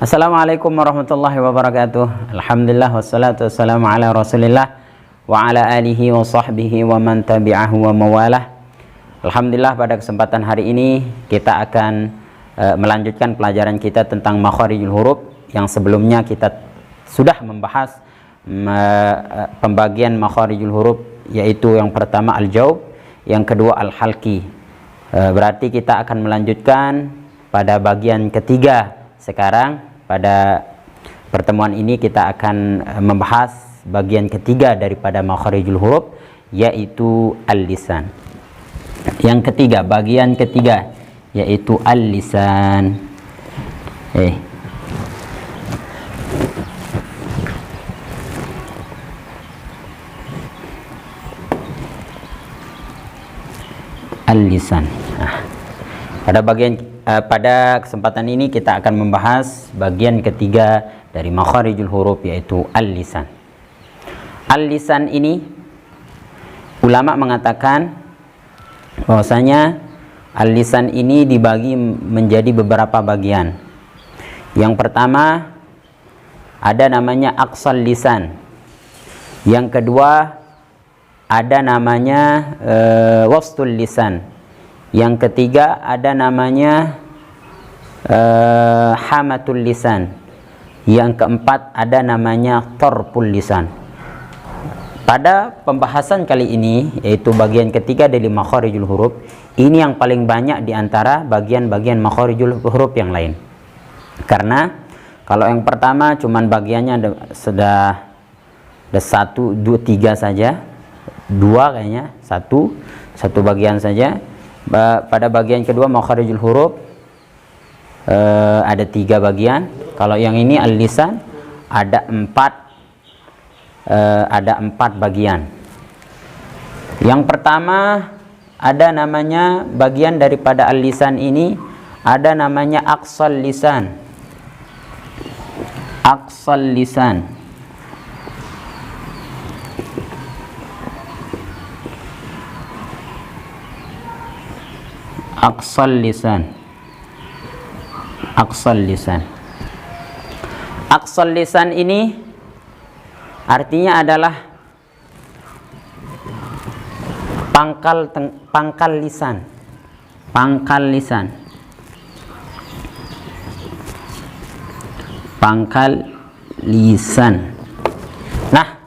Assalamualaikum warahmatullahi wabarakatuh. Alhamdulillah wassalatu wassalamu ala rasulillah wa ala alihi wa sahbihi wa man tabi'ahu wa mawalah. Alhamdulillah, pada kesempatan hari ini kita akan melanjutkan pelajaran kita tentang makharijul huruf. Yang sebelumnya kita sudah membahas pembagian makharijul huruf, yaitu yang pertama al-jaub, yang kedua al-halqi. Berarti kita akan melanjutkan pada bagian ketiga. Sekarang pada pertemuan ini kita akan membahas bagian ketiga daripada makharijul huruf, yaitu al-lisan. Yang ketiga, bagian ketiga, yaitu al-lisan. Al-lisan. Pada kesempatan ini kita akan membahas bagian ketiga dari makharijul huruf, yaitu al-lisan. Al-lisan ini ulama mengatakan bahwasanya al-lisan ini dibagi menjadi beberapa bagian. Yang pertama ada namanya aqsal lisan. Yang kedua ada namanya wastul lisan. Yang ketiga ada namanya hamatul lisan. Yang keempat ada namanya tarful lisan. Pada pembahasan kali ini, yaitu bagian ketiga dari makharijul huruf, ini yang paling banyak di antara bagian-bagian makharijul huruf yang lain. Karena kalau yang pertama cuman bagiannya sudah 1, 2, 3 saja, 2 kayaknya, satu bagian saja. Pada bagian kedua makharijul huruf ada 3 bagian. Kalau yang ini al-lisan ada 4 bagian. Yang pertama ada namanya bagian daripada al-lisan ini, ada namanya aqsal lisan. Aqsal lisan. Aqsal lisan. Aqsal lisan. Aqsal lisan ini artinya adalah pangkal lisan. Pangkal lisan. Pangkal lisan. Nah,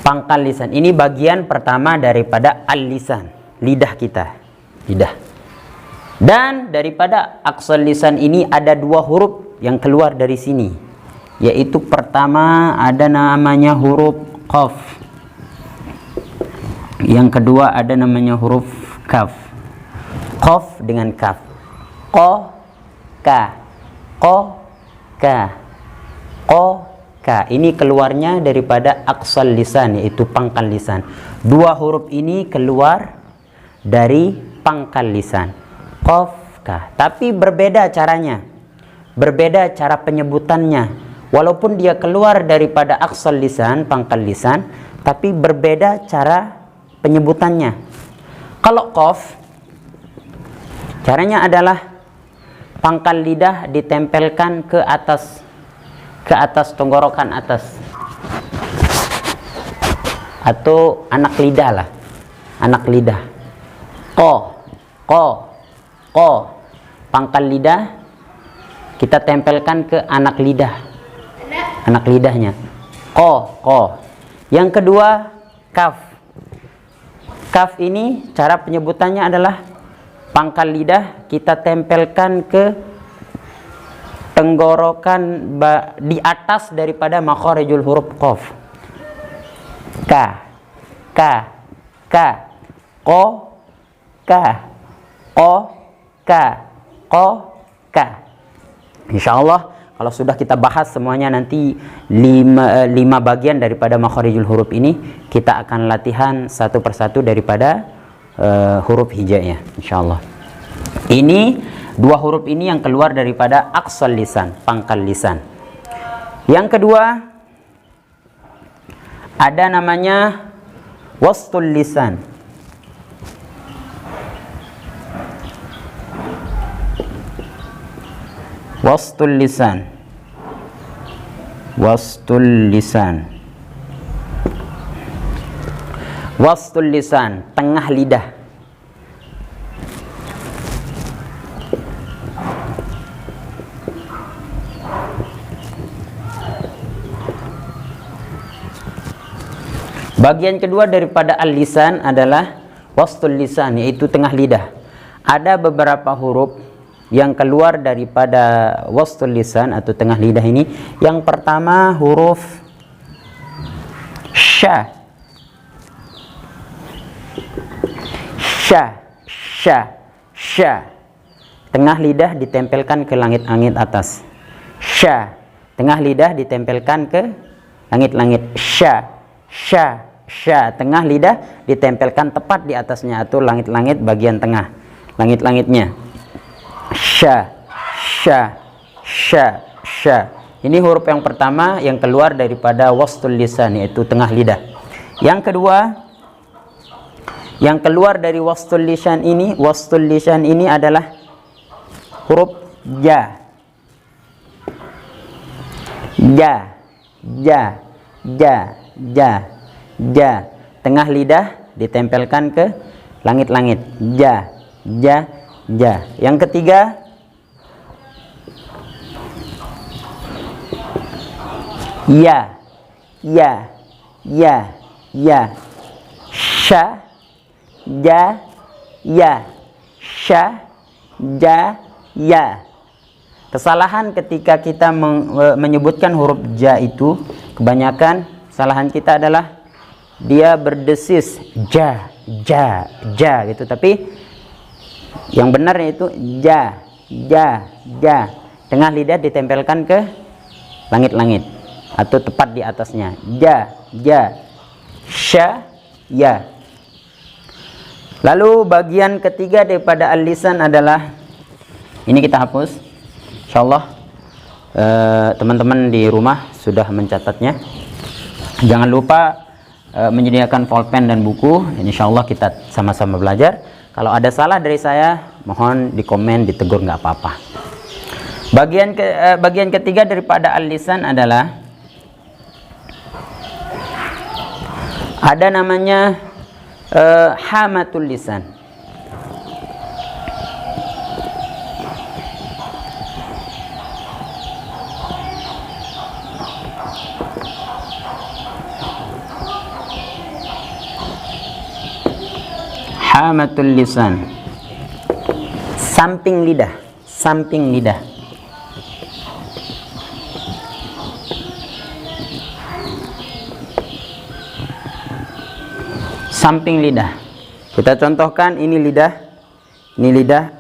pangkal lisan ini bagian pertama daripada al-lisan. Lidah kita, lidah. Dan daripada aqsal lisan ini ada 2 huruf yang keluar dari sini, yaitu pertama ada namanya huruf qaf, yang kedua ada namanya huruf kaf. Qaf dengan kaf, ko ka, ko ka, ko ka. Ini keluarnya daripada aqsal lisan, yaitu pangkal lisan. 2 huruf ini keluar dari pangkal lisan, qaf, ka. Tapi berbeda caranya, berbeda cara penyebutannya. Walaupun dia keluar daripada aqsal lisan, pangkal lisan, tapi berbeda cara penyebutannya. Kalau qaf, caranya adalah pangkal lidah ditempelkan ke atas tenggorokan atas, atau anak lidah lah, anak lidah. Ko, pangkal lidah kita tempelkan ke anak lidahnya. Ko. Yang kedua kaf. Kaf ini cara penyebutannya adalah pangkal lidah kita tempelkan ke tenggorokan di atas daripada makharijul huruf qaf. Ka, ko, ka, ka. Insyaallah kalau sudah kita bahas semuanya nanti 5 bagian daripada makharijul huruf ini, kita akan latihan satu persatu daripada huruf hijaiyah insyaallah. Ini 2 huruf ini yang keluar daripada aqsal lisan, pangkal lisan. Yang kedua ada namanya wastul lisan. Wastul lisan. Wastul lisan. Wastul lisan, tengah lidah. Bagian kedua daripada al-lisan adalah wastul lisan, yaitu tengah lidah. Ada beberapa huruf yang keluar daripada wastul lisan atau tengah lidah ini. Yang pertama huruf sya. Sya, sya, sya. Tengah lidah ditempelkan ke langit-langit atas. Sya. Tengah lidah ditempelkan ke langit-langit. Sya, sya. Sya, tengah lidah ditempelkan tepat di atasnya atau langit-langit bagian tengah, langit-langitnya. Sya, sya, sya, sya. Ini huruf yang pertama yang keluar daripada wastul lisan, yaitu tengah lidah. Yang kedua, yang keluar dari wastul lisan ini adalah huruf ja. Ja, ja, ja, ja. Ja, tengah lidah ditempelkan ke langit-langit. Ja, ja, ja. Yang ketiga ya, ya, ya, ya. Sya, ja, ya. Sya, ja, ya. Kesalahan ketika kita menyebutkan huruf ja itu, kebanyakan kesalahan kita adalah dia berdesis ja, ja, ja gitu. Tapi yang benarnya itu ja, ja, ja. Tengah lidah ditempelkan ke langit-langit atau tepat di atasnya. Ja, ja, sya, ya. Lalu bagian ketiga daripada al-lisan adalah ini, kita hapus. Insyaallah teman-teman di rumah sudah mencatatnya. Jangan lupa menyediakan pulpen dan buku. Insyaallah kita sama-sama belajar. Kalau ada salah dari saya, mohon di komen, ditegur, nggak apa-apa. Bagian ketiga daripada al-lisan adalah ada namanya hamatul lisan. Hamatul lisan, samping lidah, samping lidah. Samping lidah. Kita contohkan, ini lidah,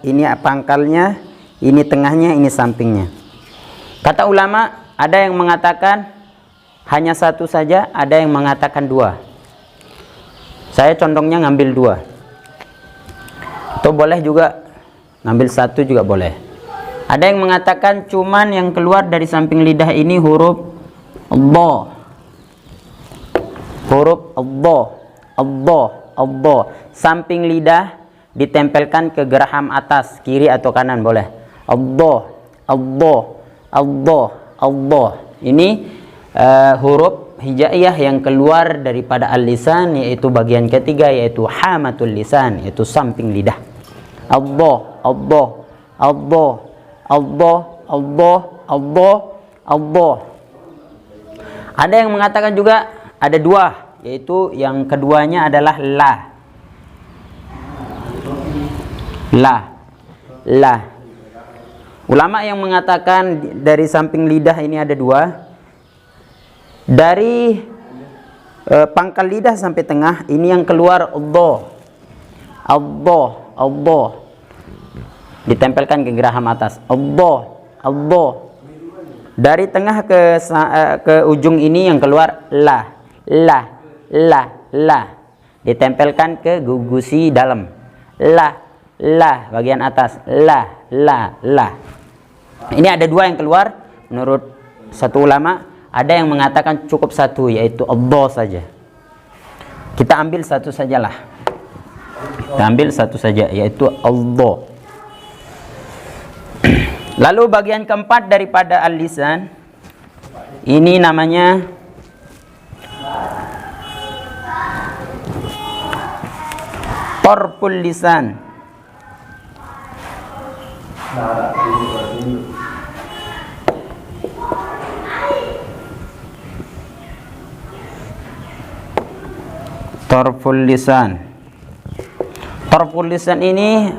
ini pangkalnya, ini tengahnya, ini sampingnya. Kata ulama, ada yang mengatakan hanya satu saja, ada yang mengatakan dua. Saya condongnya ngambil dua. Atau boleh juga ngambil satu juga boleh. Ada yang mengatakan cuman yang keluar dari samping lidah ini huruf dha. Huruf dha, dha, dha. Samping lidah ditempelkan ke geraham atas, kiri atau kanan boleh. Dha, dha, dha, dha. Ini huruf hijaiyah yang keluar daripada al-lisan, yaitu bagian ketiga, yaitu hamatul lisan, yaitu samping lidah. Allah, Allah, Allah, Allah, Allah, Allah, Allah. Ada yang mengatakan juga ada dua, yaitu yang keduanya adalah la. La, la. Ulama yang mengatakan dari samping lidah ini ada dua. Dari pangkal lidah sampai tengah ini yang keluar Allah, Allah, Allah. Ditempelkan ke geraham atas. Allah, Allah. Dari tengah ke ujung ini yang keluar la, la, la, la. Ditempelkan ke gugusi dalam. La, la bagian atas. La, la, la. Ini ada dua yang keluar menurut satu ulama. Ada yang mengatakan cukup satu, yaitu Allah saja. Kita ambil satu sajalah. Kita ambil satu saja, yaitu Allah. Lalu bagian keempat daripada al-lisan, ini namanya tarful lisan. Tarful lisan. Tarful lisan ini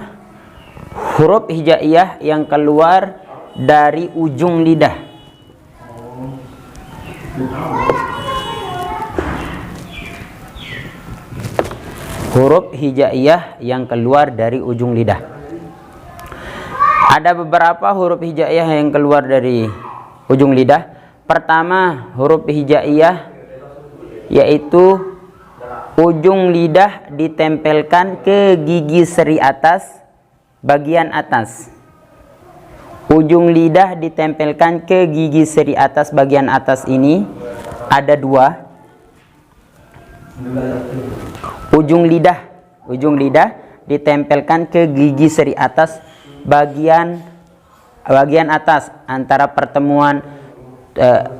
huruf hijaiyah yang keluar dari ujung lidah. Huruf hijaiyah yang keluar dari ujung lidah. Ada beberapa huruf hijaiyah yang keluar dari ujung lidah. Pertama, huruf hijaiyah yaitu ujung lidah ditempelkan ke gigi seri atas bagian atas. Ujung lidah ditempelkan ke gigi seri atas bagian atas ini ada dua. Ujung lidah ditempelkan ke gigi seri atas bagian atas antara pertemuan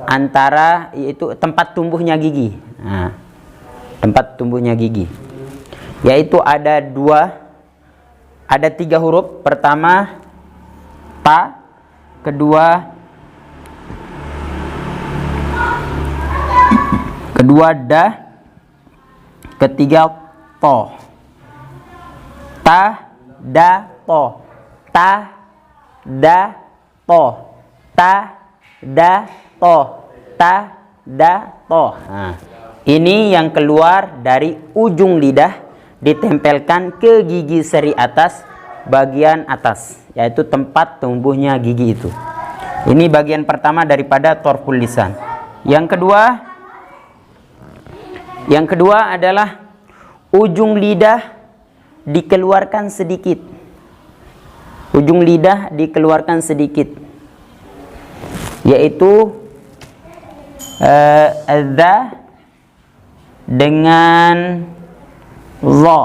antara yaitu tempat tumbuhnya gigi. Nah, tempat tumbuhnya gigi, yaitu ada tiga huruf. Pertama ta, kedua da, ketiga to. Ta, da, to. Ta, da, to. Ta, da, to. Ta, da, to. Nah, ini yang keluar dari ujung lidah ditempelkan ke gigi seri atas bagian atas, yaitu tempat tumbuhnya gigi itu. Ini bagian pertama daripada tarful lisan. Yang kedua adalah ujung lidah dikeluarkan sedikit. Ujung lidah dikeluarkan sedikit, yaitu za dengan za.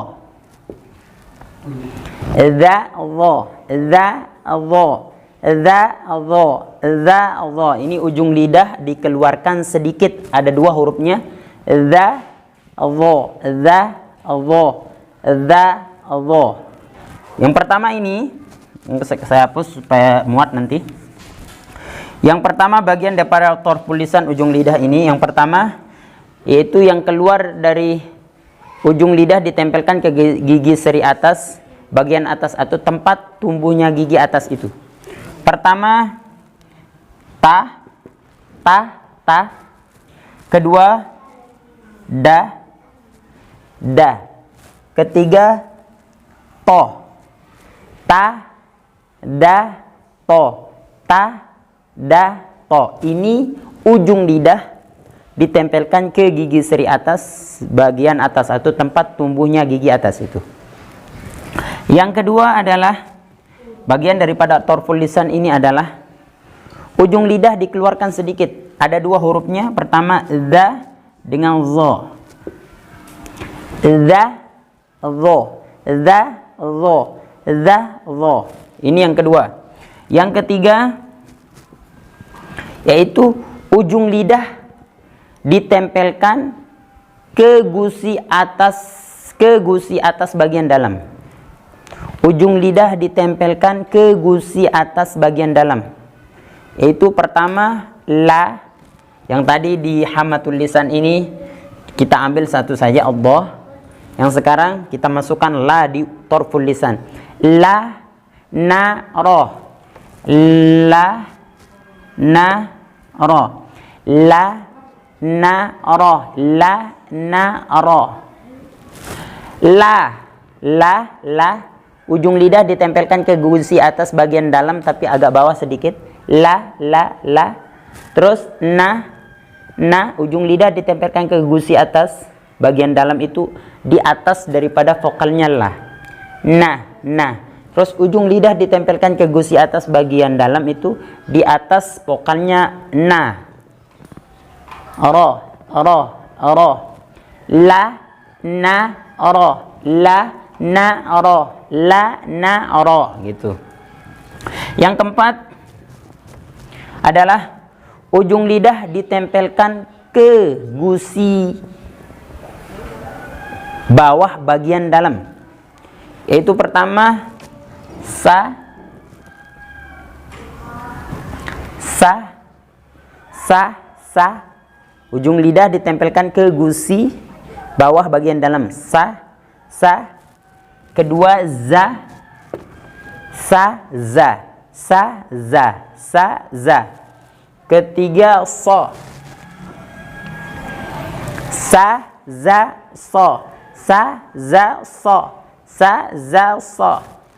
Ini ujung lidah dikeluarkan sedikit. Ada dua hurufnya. Yang pertama ini, saya hapus supaya muat nanti. Yang pertama bagian daripada tarful lisan ujung lidah ini, yang pertama yaitu yang keluar dari ujung lidah ditempelkan ke gigi seri atas bagian atas atau tempat tumbuhnya gigi atas itu. Pertama ta. Kedua da. Ketiga to. Ta, da, to. Ta, da, to. Ini ujung lidah ditempelkan ke gigi seri atas bagian atas atau tempat tumbuhnya gigi atas itu. Yang kedua adalah bagian daripada tarful lisan ini adalah ujung lidah dikeluarkan sedikit. Ada dua hurufnya. Pertama za dengan zo. Ini yang kedua. Yang ketiga yaitu ujung lidah ditempelkan ke gusi atas bagian dalam. Ujung lidah ditempelkan ke gusi atas bagian dalam. Yaitu pertama la, yang tadi di hamatul lisan ini kita ambil satu saja Allah. Yang sekarang kita masukkan la di tarful lisan. La, na, ro. La, na, ro. La, na, ro. La, na, ro. La. Ujung lidah ditempelkan ke gusi atas bagian dalam tapi agak bawah sedikit. La. Terus na. Ujung lidah ditempelkan ke gusi atas bagian dalam itu di atas daripada vokalnya la. Na. Terus ujung lidah ditempelkan ke gusi atas bagian dalam itu di atas vokalnya na. Ro. La, na, ro. La, na, ro. La, na, ro. Gitu. Yang keempat adalah ujung lidah ditempelkan ke gusi bawah bagian dalam. Yaitu pertama sa, ujung lidah ditempelkan ke gusi bawah bagian dalam. Sa. Kedua za, za. Ketiga so, so.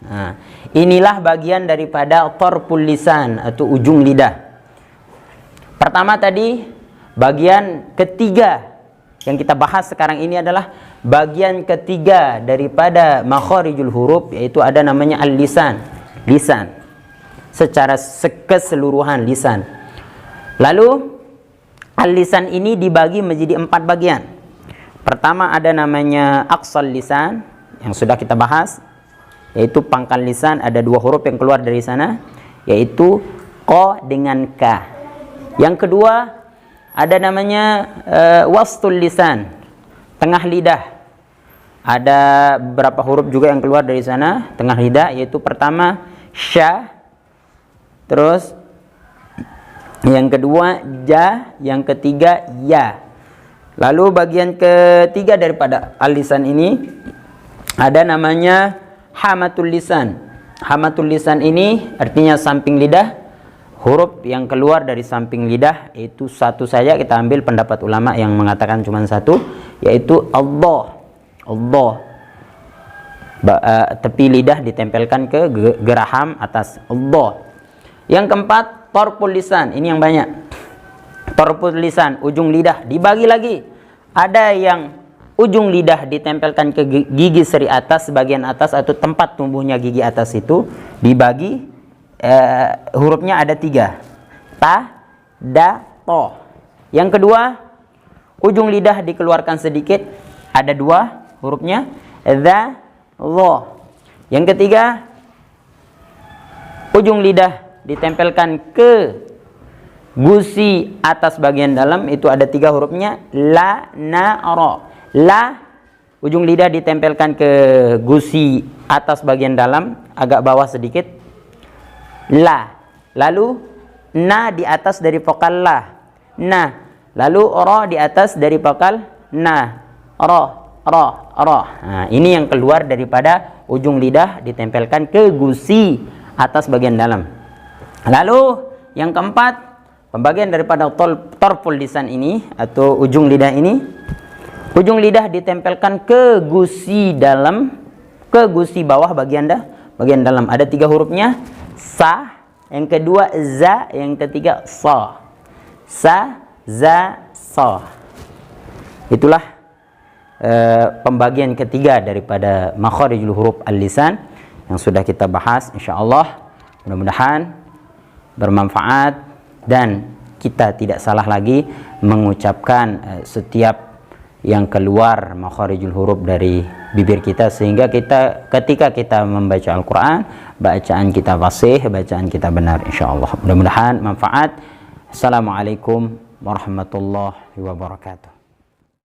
Nah, inilah bagian daripada tarful lisan atau ujung lidah. Pertama tadi, bagian ketiga yang kita bahas sekarang ini adalah bagian ketiga daripada makharijul huruf, yaitu ada namanya al-lisan, lisan. Secara keseluruhan lisan. Lalu al-lisan ini dibagi menjadi 4 bagian. Pertama ada namanya aqsal lisan yang sudah kita bahas, yaitu pangkal lisan, ada 2 huruf yang keluar dari sana, yaitu qa dengan ka. Yang kedua ada namanya wastul lisan, tengah lidah. Ada beberapa huruf juga yang keluar dari sana, tengah lidah, yaitu pertama sya, terus yang kedua ja, yang ketiga ya. Lalu bagian ketiga daripada al-lisan ini ada namanya hamatul lisan. Hamatul lisan ini artinya samping lidah. Huruf yang keluar dari samping lidah itu satu saja, kita ambil pendapat ulama yang mengatakan cuma satu, yaitu Allah. Tepi lidah ditempelkan ke geraham atas. Allah. Yang keempat tarful lisan, ini yang banyak. Tarful lisan, ujung lidah dibagi lagi. Ada yang ujung lidah ditempelkan ke gigi seri atas, bagian atas atau tempat tumbuhnya gigi atas itu dibagi. Hurufnya ada 3, ta, da, to. Yang kedua, ujung lidah dikeluarkan sedikit, ada 2 hurufnya, za, lo. Yang ketiga, ujung lidah ditempelkan ke gusi atas bagian dalam, itu ada 3 hurufnya, la, na, ro. La, ujung lidah ditempelkan ke gusi atas bagian dalam, agak bawah sedikit. La, lalu na di atas dari vokal la, na, lalu ro di atas dari vokal na, ro. Nah, ini yang keluar daripada ujung lidah ditempelkan ke gusi atas bagian dalam. Lalu yang keempat, pembagian daripada tarful lisan ini atau ujung lidah ini, ujung lidah ditempelkan ke gusi dalam, ke gusi bawah bagian dalam. Ada 3 hurufnya, sa, yang kedua za, yang ketiga so. Sa, za, so. Itulah pembagian ketiga daripada makharijul huruf al-lisan yang sudah kita bahas. Insyaallah mudah-mudahan bermanfaat dan kita tidak salah lagi mengucapkan setiap yang keluar makharijul huruf dari bibir kita, sehingga kita ketika kita membaca Al-Quran, bacaan kita fasih, bacaan kita benar, insyaallah. Mudah-mudahan manfaat. Assalamualaikum warahmatullahi wabarakatuh.